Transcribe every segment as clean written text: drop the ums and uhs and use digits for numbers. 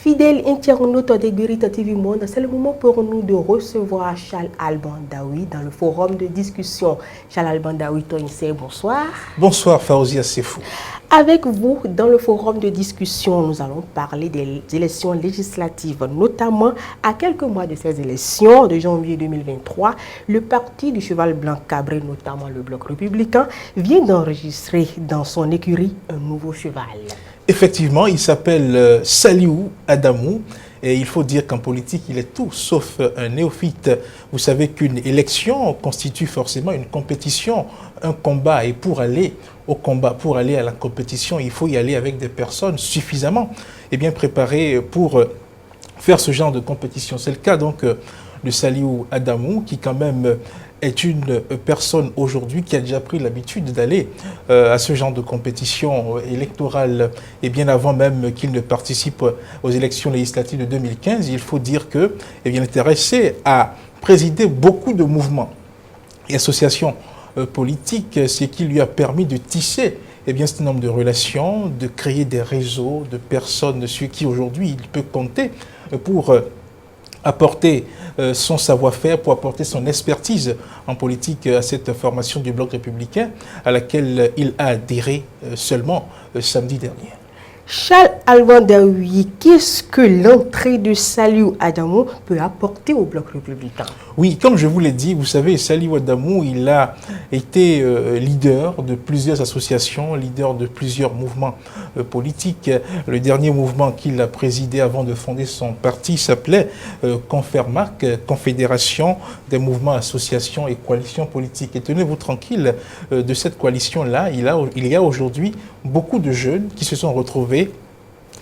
Fidèles internautes de Guérita TV Monde, c'est le moment pour nous de recevoir Charles Albandaoui dans le forum de discussion. Charles Albandaoui, bonsoir. Bonsoir Faouzia Sefou. Avec vous, dans le forum de discussion, nous allons parler des élections législatives, notamment à quelques mois de ces élections de janvier 2023. Le parti du cheval blanc cabré, notamment le Bloc républicain, vient d'enregistrer dans son écurie un nouveau cheval. Effectivement, il s'appelle Saliou Adamou. Et il faut dire qu'en politique, il est tout sauf un néophyte. Vous savez qu'une élection constitue forcément une compétition, un combat. Et pour aller au combat, pour aller à la compétition, il faut y aller avec des personnes suffisamment bien préparées pour faire ce genre de compétition. C'est le cas donc de Saliou Adamou, qui quand même est une personne aujourd'hui qui a déjà pris l'habitude d'aller à ce genre de compétition électorale et bien avant même qu'il ne participe aux élections législatives de 2015. Il faut dire qu'il est intéressé à présider beaucoup de mouvements et associations politiques, ce qui lui a permis de tisser un certain nombre de relations, de créer des réseaux de personnes sur qui aujourd'hui il peut compter pour apporter son savoir-faire, pour apporter son expertise en politique à cette formation du Bloc républicain à laquelle il a adhéré seulement samedi dernier. Charles Albandaoui, qu'est-ce que l'entrée de Saliou Adamou peut apporter au Bloc républicain? Oui, comme je vous l'ai dit, vous savez, Saliou Adamou, il a été leader de plusieurs associations, leader de plusieurs mouvements politiques. Le dernier mouvement qu'il a présidé avant de fonder son parti s'appelait Confermac, Confédération des mouvements, associations et coalitions politiques. Et tenez-vous tranquille, de cette coalition-là, il y a aujourd'hui beaucoup de jeunes qui se sont retrouvés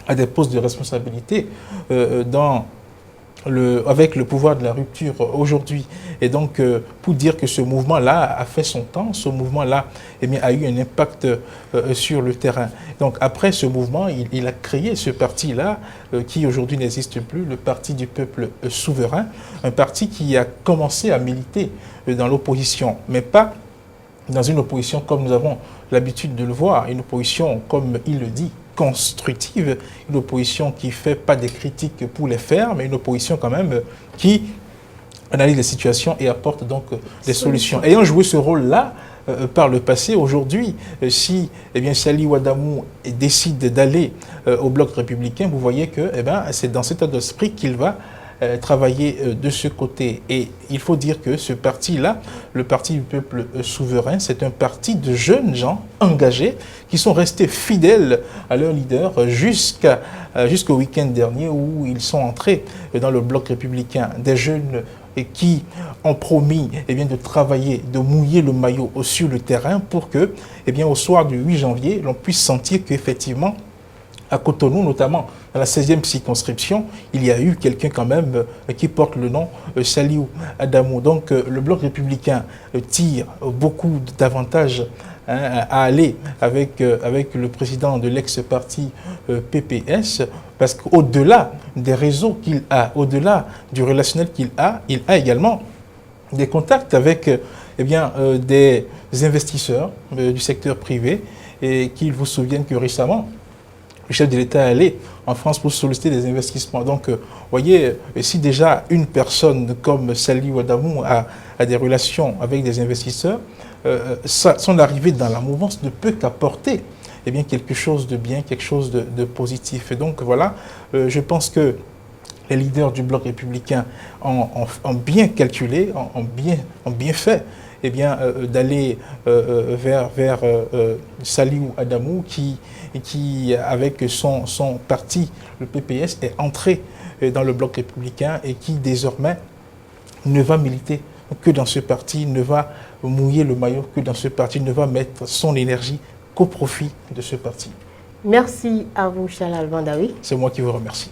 à des postes de responsabilité avec le pouvoir de la rupture aujourd'hui. Et donc, pour dire que ce mouvement-là a fait son temps, ce mouvement-là a eu un impact sur le terrain. Donc, après ce mouvement, il a créé ce parti-là, qui aujourd'hui n'existe plus, le Parti du peuple souverain, un parti qui a commencé à militer dans l'opposition, mais pas dans une opposition comme nous avons l'habitude de le voir, une opposition, comme il le dit, constructive, une opposition qui ne fait pas des critiques pour les faire, mais une opposition quand même qui analyse les situations et apporte donc des solutions. Ayant joué ce rôle-là par le passé, aujourd'hui, si Saliou Adamou décide d'aller au Bloc républicain, vous voyez que c'est dans cet état d'esprit qu'il va travailler de ce côté. Et il faut dire que ce parti-là, le Parti du peuple souverain, c'est un parti de jeunes gens engagés qui sont restés fidèles à leur leader jusqu'au week-end dernier où ils sont entrés dans le Bloc républicain. Des jeunes qui ont promis de travailler, de mouiller le maillot sur le terrain pour que, au soir du 8 janvier, l'on puisse sentir qu'effectivement, à Cotonou, notamment dans la 16e circonscription, il y a eu quelqu'un quand même qui porte le nom Saliou Adamou. Donc le Bloc républicain tire beaucoup d'avantages à aller avec le président de l'ex-parti PPS, parce qu'au-delà des réseaux qu'il a, au-delà du relationnel qu'il a, il a également des contacts avec des investisseurs du secteur privé, et qu'il vous souvienne que récemment, le chef de l'État est allé en France pour solliciter des investissements. Donc, vous voyez, si déjà une personne comme Saliou Adamou a des relations avec des investisseurs, son arrivée dans la mouvance ne peut qu'apporter quelque chose de bien, quelque chose de positif. Et donc, voilà, je pense que les leaders du Bloc républicain ont bien calculé, ont bien fait d'aller vers Saliou Adamou qui avec son parti, le PPS, est entré dans le Bloc républicain et qui désormais ne va militer que dans ce parti, ne va mouiller le maillot que dans ce parti, ne va mettre son énergie qu'au profit de ce parti. Merci à vous, Charles Albandaoui. C'est moi qui vous remercie.